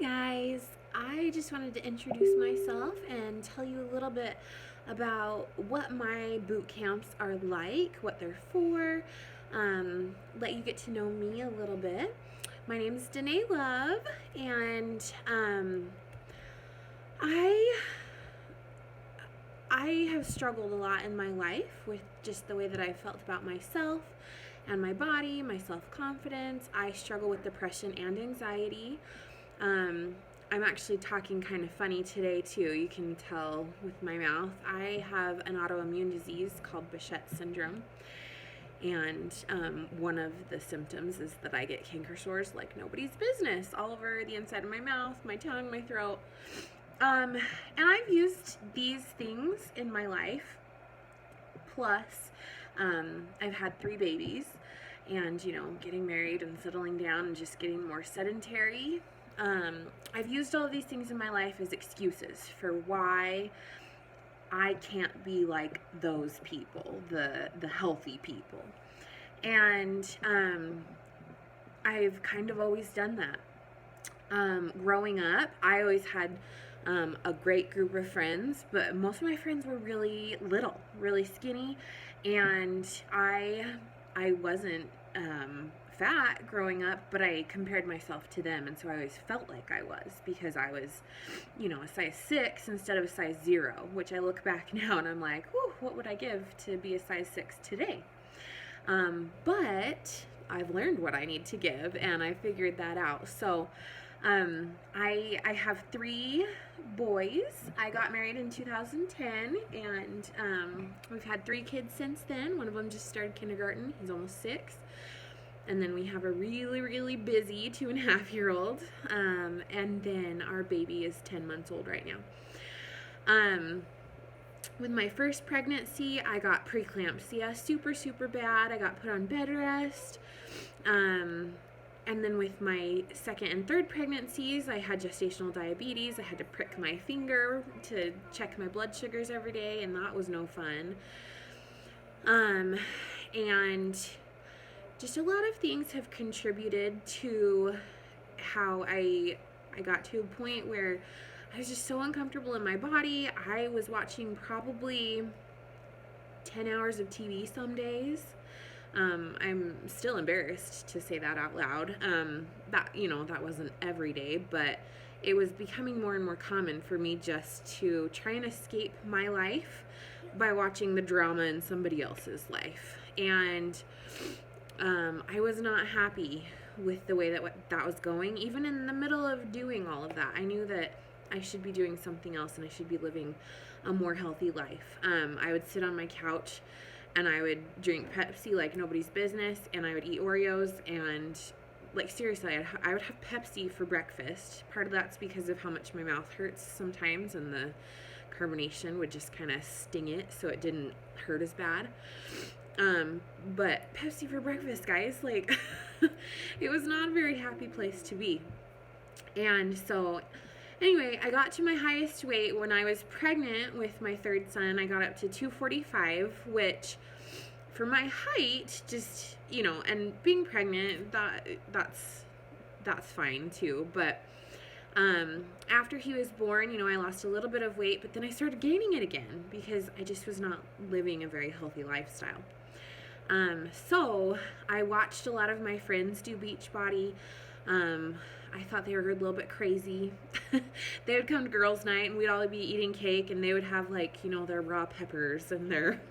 Guys, I just wanted to introduce myself and tell you a little bit about what my boot camps are like, what they're for, let you get to know me a little bit. My name is Danae Love, and I I have struggled a lot in my life with just the way that I felt about myself and my body, my self-confidence. I struggle with depression and anxiety. Um, I'm actually talking kind of funny today too. You can tell with my mouth. I have an autoimmune disease called Behçet's syndrome, and one of the symptoms is that I get canker sores like nobody's business all over the inside of my mouth, my tongue, my throat. And I've used these things in my life. Plus, I've had 3 babies, and getting married and settling down and just getting more sedentary. I've used all of these things in my life as excuses for why I can't be like those people, the healthy people. And I've kind of always done that. Growing up, I always had a great group of friends, but most of my friends were really little, really skinny, and I wasn't fat growing up, but I compared myself to them, and so I always felt like I was, because I was, a size 6 instead of a size 0, which I look back now and I'm like, whew, what would I give to be a size 6 today? But I've learned what I need to give, and I figured that out. So I have 3 boys. I got married in 2010, and we've had 3 kids since then. One of them just started kindergarten. He's almost 6. And then we have a really, really busy 2.5-year-old. And then our baby is 10 months old right now. With my first pregnancy, I got preeclampsia, super, super bad. I got put on bed rest. And then with my second and third pregnancies, I had gestational diabetes. I had to prick my finger to check my blood sugars every day, and that was no fun. And just a lot of things have contributed to how I got to a point where I was just so uncomfortable in my body. I was watching probably 10 hours of TV some days. I'm still embarrassed to say that out loud. That wasn't every day, but it was becoming more and more common for me just to try and escape my life by watching the drama in somebody else's life. And I was not happy with the way that was going. Even in the middle of doing all of that, I knew that I should be doing something else and I should be living a more healthy life. I would sit on my couch and I would drink Pepsi like nobody's business, and I would eat Oreos, and like seriously, I would have Pepsi for breakfast. Part of that's because of how much my mouth hurts sometimes, and the carbonation would just kind of sting it so it didn't hurt as bad. But Pepsi for breakfast, guys, like it was not a very happy place to be. And so anyway, I got to my highest weight when I was pregnant with my third son. I got up to 245, which for my height, just, and being pregnant, that's fine too. But after he was born, I lost a little bit of weight, but then I started gaining it again because I just was not living a very healthy lifestyle. So I watched a lot of my friends do Beachbody. I thought they were a little bit crazy. They would come to girls' night and we'd all be eating cake, and they would have their raw peppers and their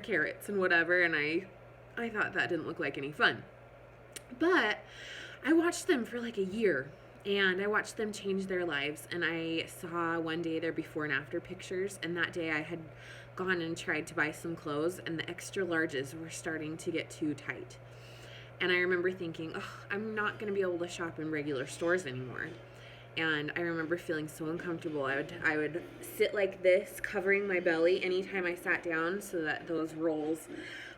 carrots and whatever, and I thought that didn't look like any fun. But I watched them for like a year, and I watched them change their lives, and I saw one day their before and after pictures, and that day I had gone and tried to buy some clothes, and the extra larges were starting to get too tight. And I remember thinking, I'm not going to be able to shop in regular stores anymore. And I remember feeling so uncomfortable. I would sit like this, covering my belly anytime I sat down so that those rolls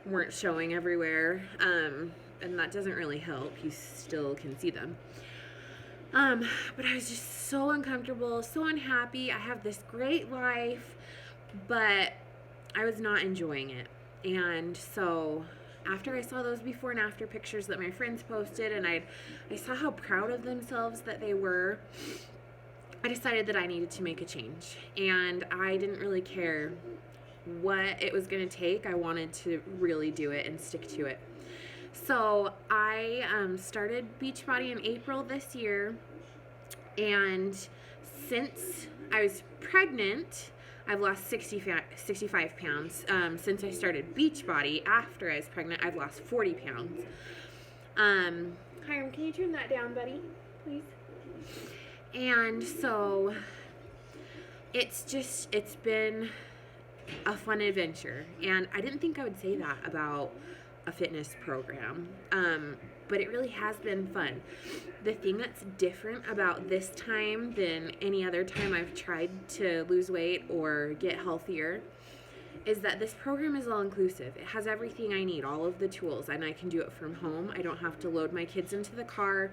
weren't showing everywhere. And that doesn't really help. You still can see them. But I was just so uncomfortable, so unhappy. I have this great life, but I was not enjoying it. And so after I saw those before and after pictures that my friends posted, and I saw how proud of themselves that they were, I decided that I needed to make a change. And I didn't really care what it was going to take. I wanted to really do it and stick to it. So I started Beachbody in April this year, and since I was pregnant, I've lost 65 pounds. Since I started Beachbody after I was pregnant, I've lost 40 pounds. Hiram, can you turn that down, buddy, please? And so it's been a fun adventure. And I didn't think I would say that about a fitness program, but it really has been fun. The thing that's different about this time than any other time I've tried to lose weight or get healthier is that this program is all inclusive. It has everything I need, all of the tools, and I can do it from home. I don't have to load my kids into the car.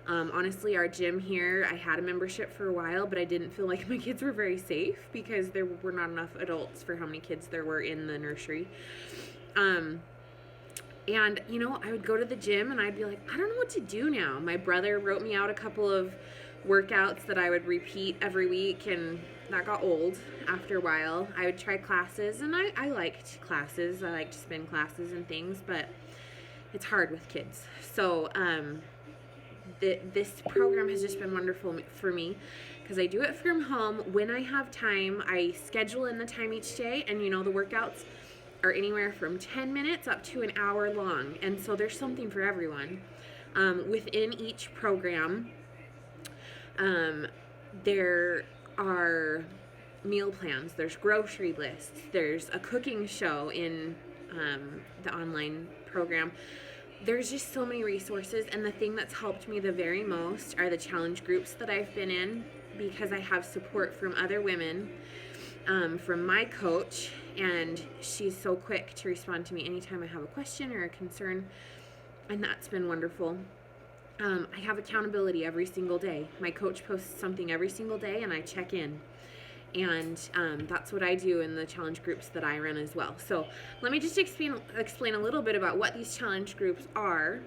Honestly, our gym here, I had a membership for a while, but I didn't feel like my kids were very safe because there were not enough adults for how many kids there were in the nursery. And, you know, I would go to the gym and I'd be like, I don't know what to do now. My brother wrote me out a couple of workouts that I would repeat every week, and that got old after a while. I would try classes, and I liked classes. I liked spin classes and things, but it's hard with kids. So this program has just been wonderful for me because I do it from home. When I have time, I schedule in the time each day, and, you know, the workouts are anywhere from 10 minutes up to an hour long, and so there's something for everyone. Within each program, there are meal plans, there's grocery lists, there's a cooking show in the online program. There's just so many resources, and the thing that's helped me the very most are the challenge groups that I've been in, because I have support from other women, from my coach, and she's so quick to respond to me anytime I have a question or a concern, and that's been wonderful. I have accountability every single day. My coach posts something every single day, and I check in, and that's what I do in the challenge groups that I run as well. So let me just explain a little bit about what these challenge groups are.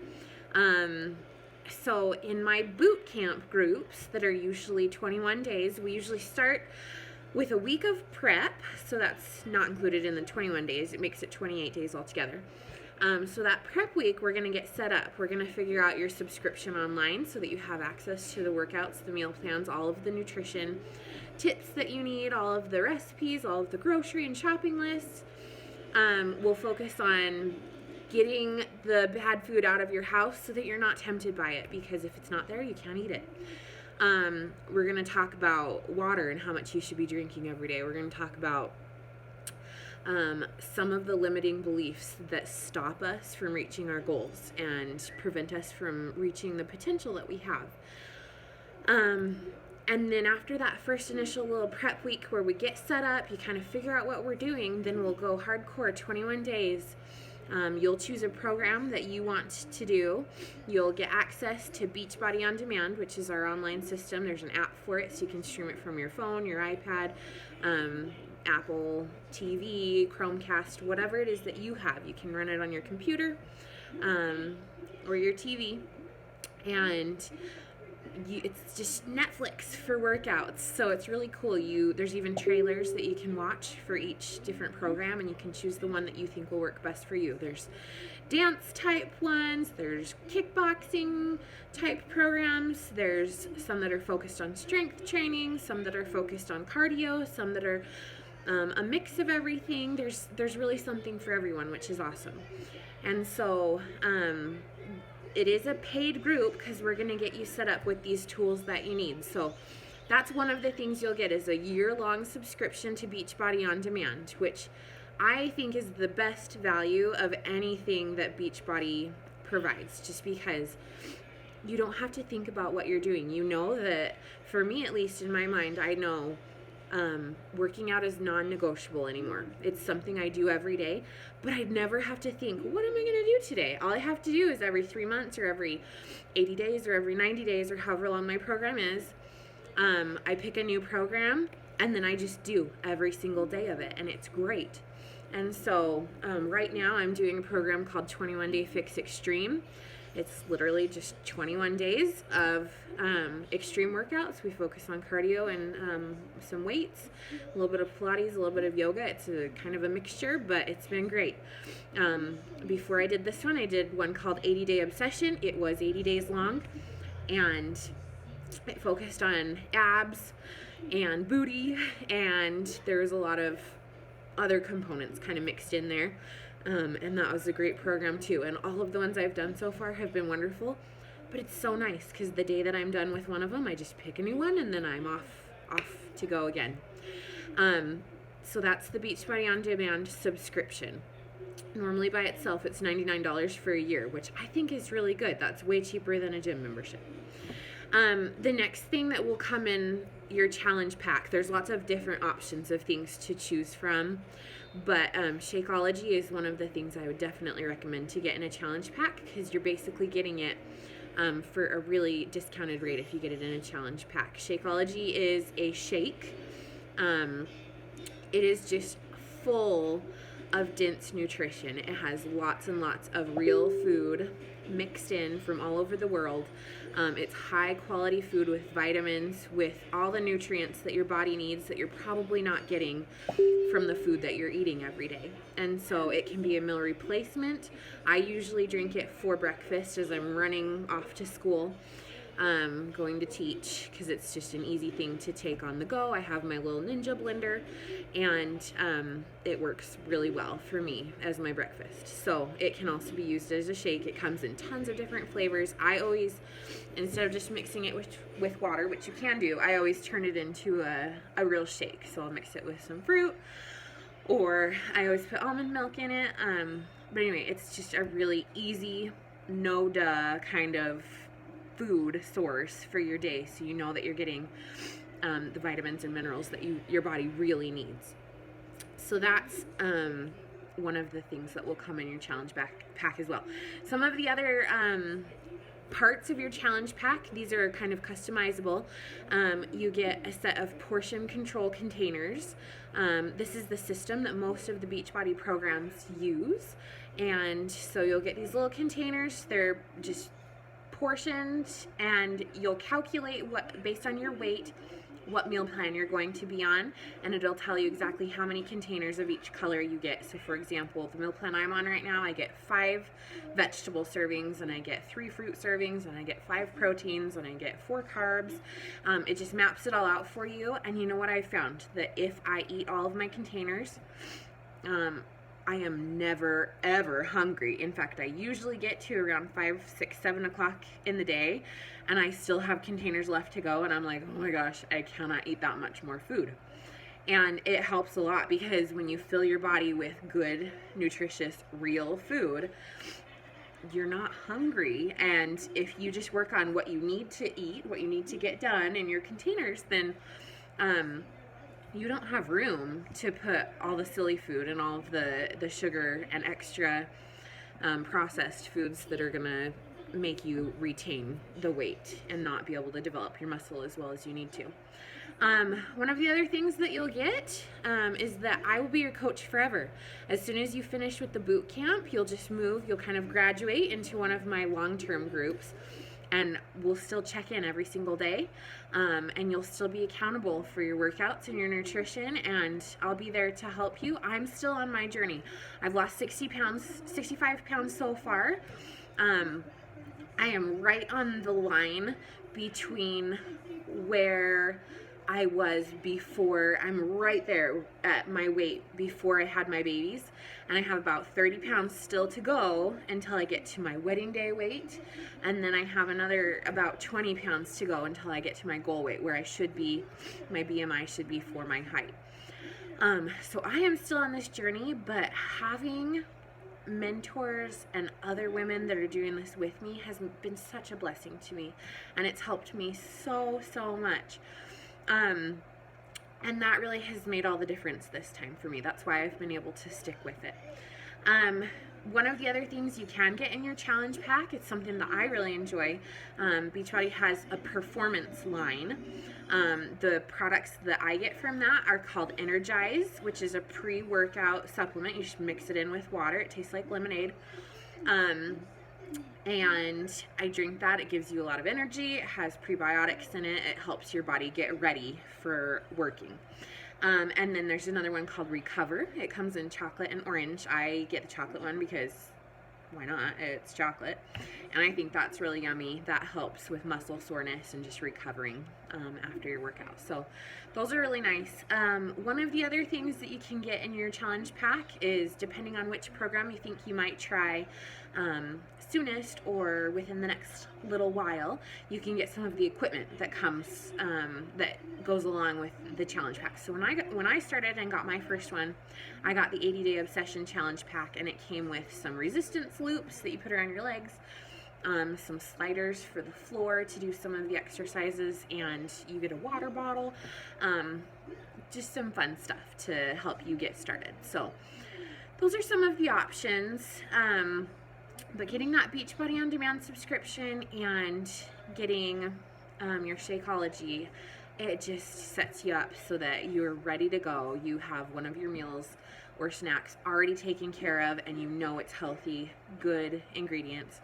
So in my boot camp groups that are usually 21 days, we usually start with a week of prep, so that's not included in the 21 days. It makes it 28 days altogether. So that prep week, we're going to get set up. We're going to figure out your subscription online so that you have access to the workouts, the meal plans, all of the nutrition tips that you need, all of the recipes, all of the grocery and shopping lists. We'll focus on getting the bad food out of your house so that you're not tempted by it, because if it's not there, you can't eat it. We're going to talk about water and how much you should be drinking every day. We're going to talk about some of the limiting beliefs that stop us from reaching our goals and prevent us from reaching the potential that we have. And then after that first initial little prep week where we get set up, you kind of figure out what we're doing, then we'll go hardcore 21 days. You'll choose a program that you want to do. You'll get access to Beachbody On Demand, which is our online system. There's an app for it, so you can stream it from your phone, your iPad, Apple TV, Chromecast, whatever it is that you have. You can run it on your computer or your TV, and it's just Netflix for workouts, so it's really cool. There's even trailers that you can watch for each different program, and you can choose the one that you think will work best for you. There's dance type ones, there's kickboxing type programs, there's some that are focused on strength training, some that are focused on cardio, some that are a mix of everything. There's really something for everyone, which is awesome. And so it is a paid group because we're going to get you set up with these tools that you need. So that's one of the things you'll get, is a year-long subscription to Beachbody On Demand, which I think is the best value of anything that Beachbody provides, just because you don't have to think about what you're doing. You know that, for me at least in my mind, I know working out is non-negotiable anymore. It's something I do every day, but I'd never have to think, what am I going to do today? All I have to do is every 3 months or every 80 days or every 90 days or however long my program is, I pick a new program, and then I just do every single day of it, and it's great. And so right now I'm doing a program called 21 Day Fix Extreme. It's literally just 21 days of extreme workouts. We focus on cardio and some weights, a little bit of Pilates, a little bit of yoga. It's a kind of a mixture, but it's been great. Before I did this one, I did one called 80 Day Obsession. It was 80 days long, and it focused on abs and booty, and there was a lot of other components kind of mixed in there. And that was a great program too. And all of the ones I've done so far have been wonderful. But it's so nice because the day that I'm done with one of them, I just pick a new one and then I'm off to go again. So that's the Beachbody On Demand subscription. Normally by itself, it's $99 for a year, which I think is really good. That's way cheaper than a gym membership. The next thing that will come in your challenge pack, there's lots of different options of things to choose from, but Shakeology is one of the things I would definitely recommend to get in a challenge pack, because you're basically getting it for a really discounted rate if you get it in a challenge pack. Shakeology is a shake. It is just full of dense nutrition. It has lots and lots of real food mixed in from all over the world. It's high quality food with vitamins, with all the nutrients that your body needs that you're probably not getting from the food that you're eating every day. And so it can be a meal replacement. I usually drink it for breakfast as I'm running off to school, going to teach, because it's just an easy thing to take on the go. I have my little Ninja blender, and it works really well for me as my breakfast. So it can also be used as a shake. It comes in tons of different flavors. I always, instead of just mixing it with water, which you can do, I always turn it into a real shake. So I'll mix it with some fruit, or I always put almond milk in it. But anyway, it's just a really easy, no-duh kind of food source for your day, so you know that you're getting the vitamins and minerals that your body really needs. So that's one of the things that will come in your challenge pack as well. Some of the other parts of your challenge pack, these are kind of customizable. You get a set of portion control containers. This is the system that most of the Beachbody programs use, and so you'll get these little containers. They're just portioned, and you'll calculate what, based on your weight, what meal plan you're going to be on, and it'll tell you exactly how many containers of each color you get. So for example, the meal plan I'm on right now, I get 5 vegetable servings, and I get 3 fruit servings, and I get 5 proteins, and I get 4 carbs. It just maps it all out for you. And you know what I found? That if I eat all of my containers, I am never, ever hungry. In fact, I usually get to around 5, 6, 7 o'clock in the day, and I still have containers left to go, and I'm like, oh my gosh, I cannot eat that much more food. And it helps a lot, because when you fill your body with good, nutritious, real food, you're not hungry. And if you just work on what you need to eat, what you need to get done in your containers, then you don't have room to put all the silly food and all of the sugar and extra processed foods that are gonna make you retain the weight and not be able to develop your muscle as well as you need to. One of the other things that you'll get is that I will be your coach forever. As soon as you finish with the boot camp, you'll just move, you'll kind of graduate into one of my long-term groups, and we'll still check in every single day, and you'll still be accountable for your workouts and your nutrition, and I'll be there to help you. I'm still on my journey. I've lost 65 pounds so far. I am right on the line between where I was before. I'm right there at my weight before I had my babies, and I have about 30 pounds still to go until I get to my wedding day weight, and then I have another about 20 pounds to go until I get to my goal weight, where I should be, my BMI should be for my height. So I am still on this journey, but having mentors and other women that are doing this with me has been such a blessing to me, and it's helped me so much. And that really has made all the difference this time for me. That's why I've been able to stick with it. One of the other things you can get in your challenge pack, it's something that I really enjoy. Beachbody has a performance line. The products that I get from that are called Energize, which is a pre-workout supplement. You just mix it in with water. It tastes like lemonade. And I drink that. It gives you a lot of energy. It has prebiotics in it. It helps your body get ready for working. And then there's another one called Recover. It comes in chocolate and orange. I get the chocolate one because why not? It's chocolate. And I think that's really yummy. That helps with muscle soreness and just recovering after your workout. So those are really nice. One of the other things that you can get in your challenge pack is, depending on which program you think you might try soonest or within the next little while, you can get some of the equipment that comes that goes along with the challenge pack. So when I started and got my first one, I got the 80-day obsession challenge pack, and it came with some resistance loops that you put around your legs, some sliders for the floor to do some of the exercises, and you get a water bottle, just some fun stuff to help you get started. So those are some of the options. But getting that Beachbody On Demand subscription and getting your Shakeology, it just sets you up so that you're ready to go. You have one of your meals or snacks already taken care of, and you know it's healthy, good ingredients.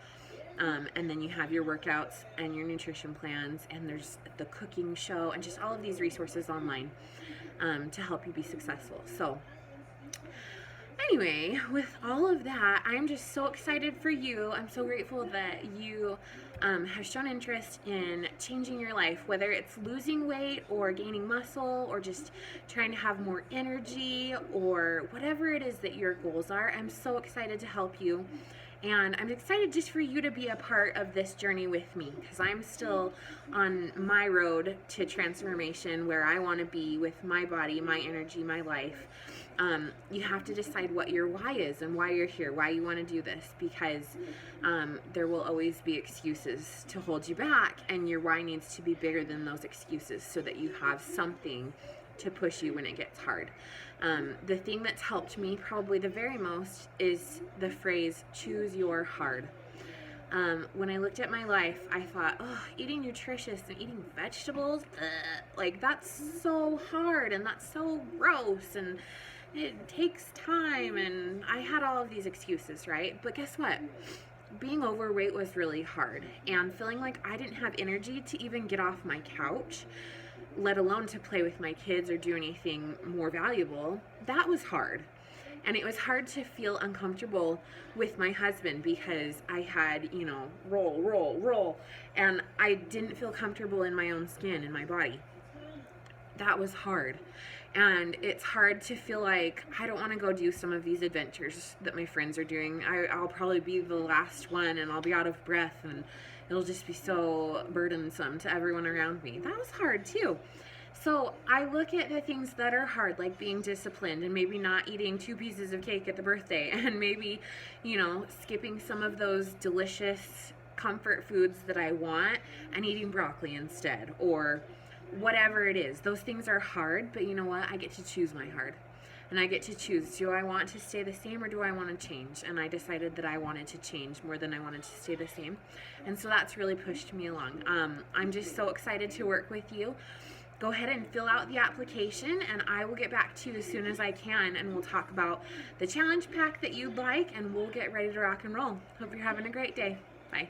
And then you have your workouts and your nutrition plans, and there's the cooking show, and just all of these resources online to help you be successful. So anyway, with all of that, I'm just so excited for you. I'm so grateful that you have shown interest in changing your life, whether it's losing weight or gaining muscle or just trying to have more energy or whatever it is that your goals are. I'm so excited to help you. And I'm excited just for you to be a part of this journey with me, because I'm still on my road to transformation, where I want to be with my body, my energy, my life. You have to decide what your why is and why you're here, why you want to do this, because there will always be excuses to hold you back, and your why needs to be bigger than those excuses so that you have something to push you when it gets hard. The thing that's helped me probably the very most is the phrase, choose your hard. When I looked at my life, I thought, oh, eating nutritious and eating vegetables, like that's so hard and that's so gross and it takes time, and I had all of these excuses, right? But guess what? Being overweight was really hard, and feeling like I didn't have energy to even get off my couch, let alone to play with my kids or do anything more valuable, that was hard. And it was hard to feel uncomfortable with my husband because I had, roll, and I didn't feel comfortable in my own skin, in my body. That was hard. And it's hard to feel like I don't want to go do some of these adventures that my friends are doing. I'll probably be the last one, and I'll be out of breath, and it'll just be so burdensome to everyone around me. That was hard too. So I look at the things that are hard, like being disciplined and maybe not eating 2 pieces of cake at the birthday, and maybe, skipping some of those delicious comfort foods that I want and eating broccoli instead, or whatever it is. Those things are hard, but you know what? I get to choose my hard. And I get to choose, do I want to stay the same or do I want to change? And I decided that I wanted to change more than I wanted to stay the same. And so that's really pushed me along. I'm just so excited to work with you. Go ahead and fill out the application, and I will get back to you as soon as I can, and we'll talk about the challenge pack that you'd like, and we'll get ready to rock and roll. Hope you're having a great day. Bye.